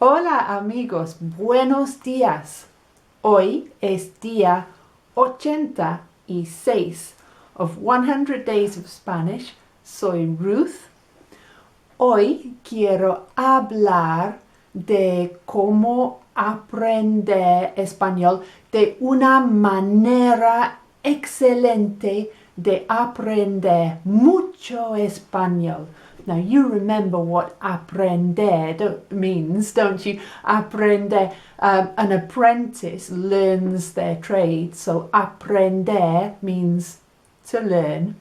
Hola amigos, buenos días. Hoy es día 86 of 100 Days of Spanish. Soy Ruth. Hoy quiero hablar de cómo aprender español de una manera excelente de aprender mucho español. Now you remember what aprender means, don't you? Aprender, an apprentice learns their trade, so aprender means to learn.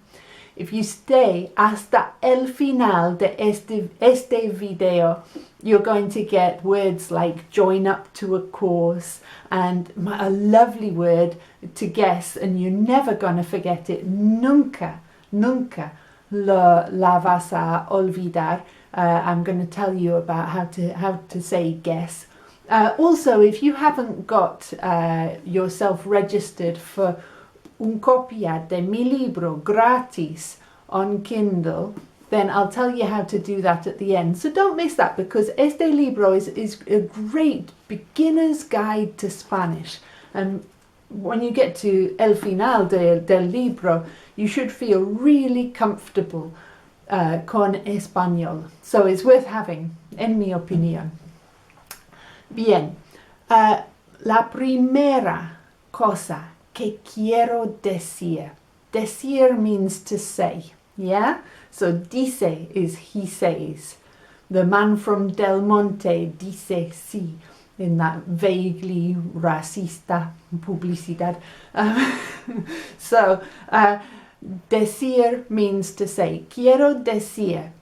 If you stay hasta el final de este video, you're going to get words like join up to a course and a lovely word to guess, and you're never going to forget it. Nunca, nunca la vas a olvidar. I'm going to tell you about how to say guess. Also, if you haven't got yourself registered for un copia de mi libro gratis on Kindle, then I'll tell you how to do that at the end. So don't miss that, because este libro is a great beginner's guide to Spanish. And when you get to el final del libro, you should feel really comfortable con español. So it's worth having, en mi opinión. Bien, la primera cosa que quiero decir. Decir means to say, yeah? So dice is he says. The man from Del Monte dice sí, in that vaguely racista publicidad. So, decir means to say. Quiero decir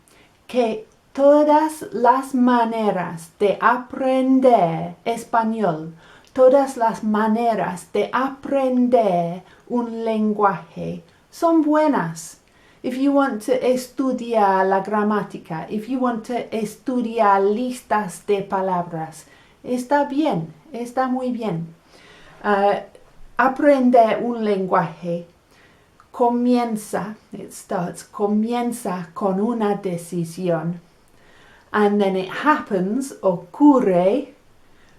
que todas las maneras de aprender español, todas las maneras de aprender un lenguaje son buenas. If you want to estudiar la gramática, if you want to estudiar listas de palabras, está bien, está muy bien. Aprender un lenguaje comienza con una decisión, and then it happens, ocurre,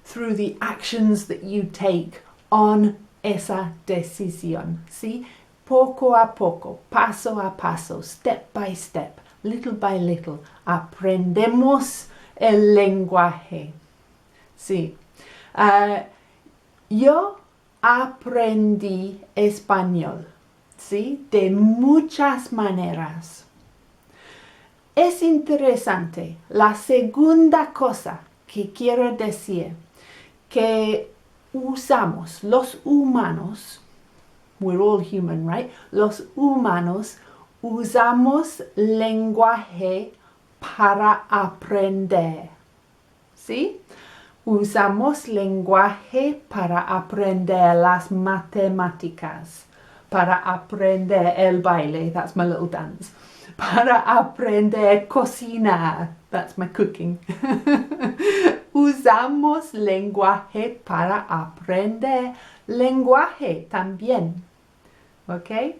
through the actions that you take on esa decisión. ¿Sí? Poco a poco, paso a paso, step by step, little by little, aprendemos el lenguaje. Sí. Yo aprendí español, ¿sí? De muchas maneras. Es interesante. La segunda cosa que quiero decir, que usamos los humanos, we're all human, right? Los humanos usamos lenguaje para aprender, ¿sí? Usamos lenguaje para aprender las matemáticas, para aprender el baile, that's my little dance, para aprender cocinar, that's my cooking. Usamos lenguaje para aprender lenguaje también. Okay?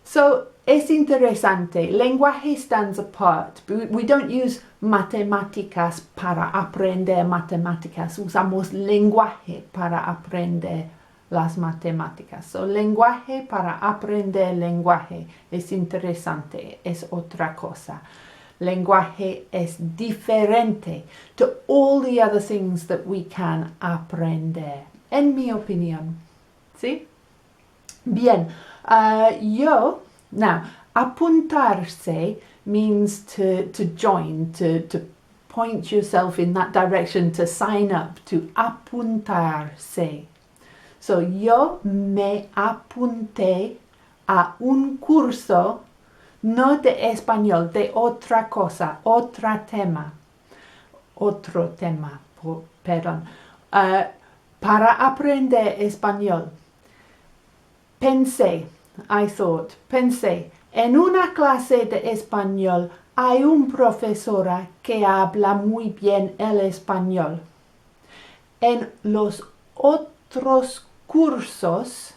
So, es interesante. Lenguaje stands apart. We don't use matemáticas para aprender matemáticas. Usamos lenguaje para aprender las matemáticas. So, lenguaje para aprender lenguaje es interesante. Es otra cosa. Lenguaje es diferente to all the other things that we can aprender. En mi opinión. ¿Sí? Bien. Now, apuntarse means to join, to point yourself in that direction, to sign up, to apuntarse. So, yo me apunté a un curso, no de español, de otra cosa, otro tema, perdón, para aprender español. Pensé, en una clase de español hay una profesora que habla muy bien el español. En los otros cursos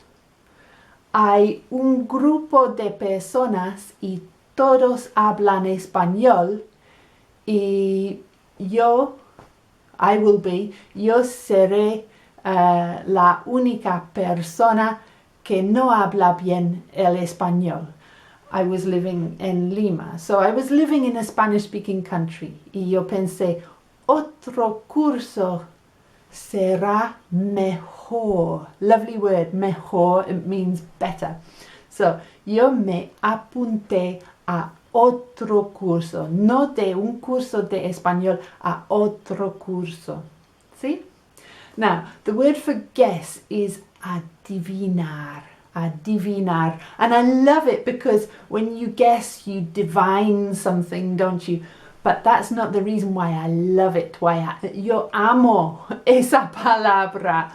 hay un grupo de personas y todos hablan español y yo I will be, yo seré la única persona que no habla bien el español. I was living in Lima, so I was living in a Spanish-speaking country. Y yo pensé, otro curso será mejor. Lovely word, mejor, it means better. So, yo me apunté a otro curso, no de un curso de español, a otro curso. See? Now, the word for guess is adivinar. Adivinar. And I love it because when you guess, you divine something, don't you? But that's not the reason why I love it. Yo amo esa palabra.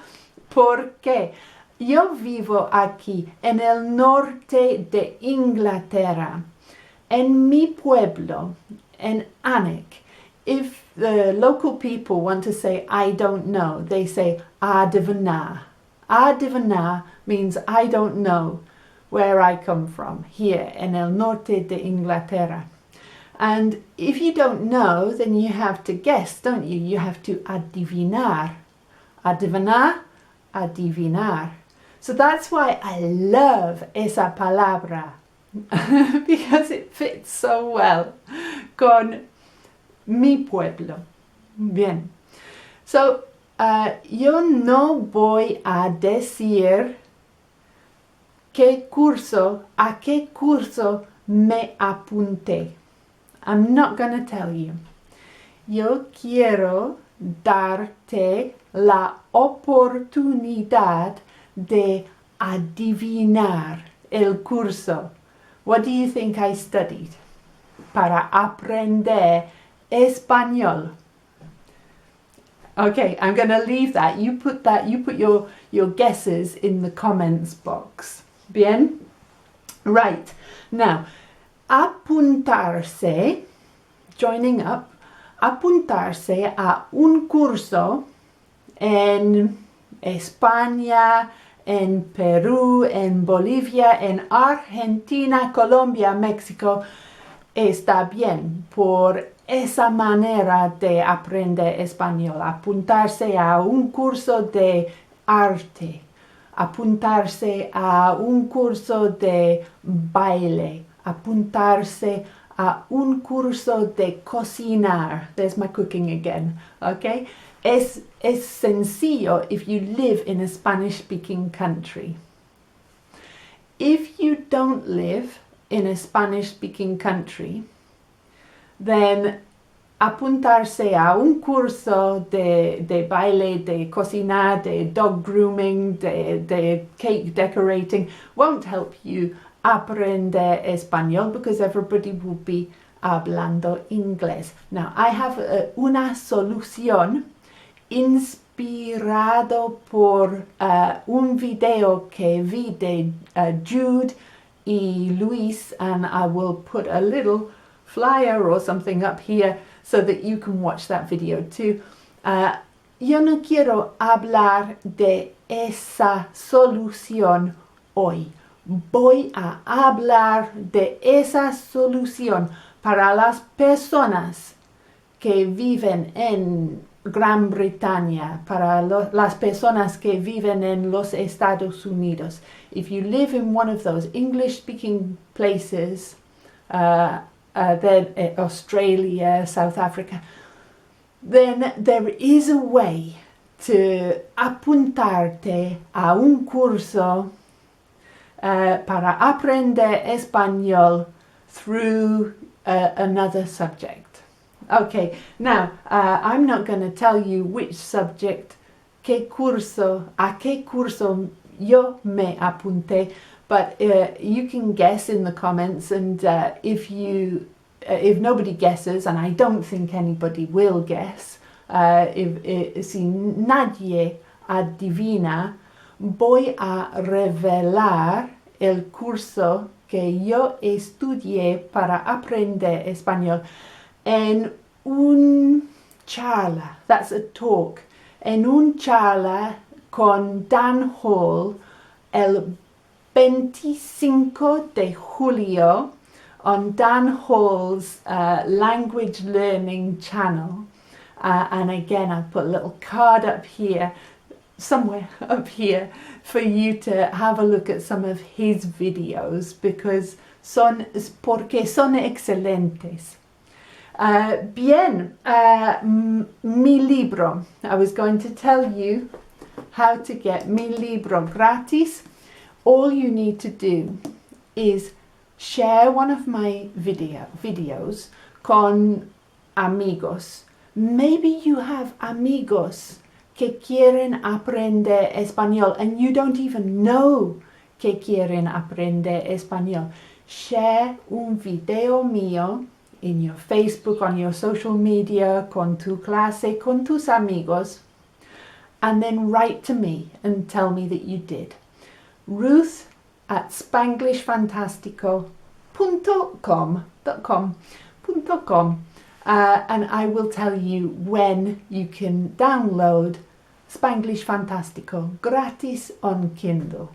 ¿Por qué? Yo vivo aquí en el norte de Inglaterra. En mi pueblo, en Alnwick, if the local people want to say I don't know, they say adivinar. Adivinar means I don't know where I come from, here en el norte de Inglaterra. And if you don't know, then you have to guess, don't you? You have to adivinar. Adivinar, adivinar. So that's why I love esa palabra. Because it fits so well con mi pueblo. Bien. So, yo no voy a decir a qué curso me apunté. I'm not going to tell you. Yo quiero darte la oportunidad de adivinar el curso. What do you think I studied? Para aprender español. Okay, I'm going to leave that. You put your guesses in the comments box. Bien? Right. Now, apuntarse, joining up, apuntarse a un curso en España, en Perú, en Bolivia, en Argentina, Colombia, México, está bien por esa manera de aprender español. Apuntarse a un curso de arte, apuntarse a un curso de baile, apuntarse a un curso de cocinar. There's my cooking again, okay? Es sencillo if you live in a Spanish-speaking country. If you don't live in a Spanish-speaking country, then apuntarse a un curso de baile, de cocinar, de dog grooming, de cake decorating won't help you aprender español because everybody will be hablando inglés. Now, I have una solución inspirado por un video que vi de Jude y Luis, and I will put a little flyer or something up here so that you can watch that video too. Yo no quiero hablar de esa solución hoy. Voy a hablar de esa solución para las personas que viven en Gran Bretaña, para las personas que viven en los Estados Unidos. If you live in one of those English-speaking places, then Australia, South Africa, then there is a way to apuntarte a un curso para aprender español through another subject. Okay, now I'm not going to tell you which subject, a qué curso yo me apunté, but you can guess in the comments, and if nobody guesses, and I don't think anybody will guess, si nadie adivina, voy a revelar el curso que yo estudié para aprender español en un charla, that's a talk, en un charla con Dan Hall el 25 de julio on Dan Hall's language learning channel. And again, I'll put a little card up here, somewhere up here, for you to have a look at some of his videos because porque son excelentes. Bien, mi libro. I was going to tell you how to get mi libro gratis. All you need to do is share one of my videos con amigos. Maybe you have amigos que quieren aprender español and you don't even know que quieren aprender español. Share un video mío in your Facebook, on your social media, con tu clase, con tus amigos, and then write to me and tell me that you did. Ruth@spanglishfantastico.com, and I will tell you when you can download Spanglish Fantastico gratis on Kindle.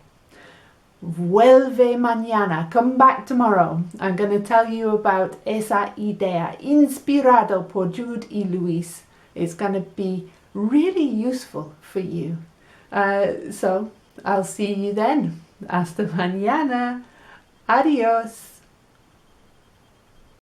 Vuelve mañana, come back tomorrow. I'm going to tell you about esa idea, inspirado por Jude y Luis. It's going to be really useful for you. So I'll see you then. Hasta mañana. Adios.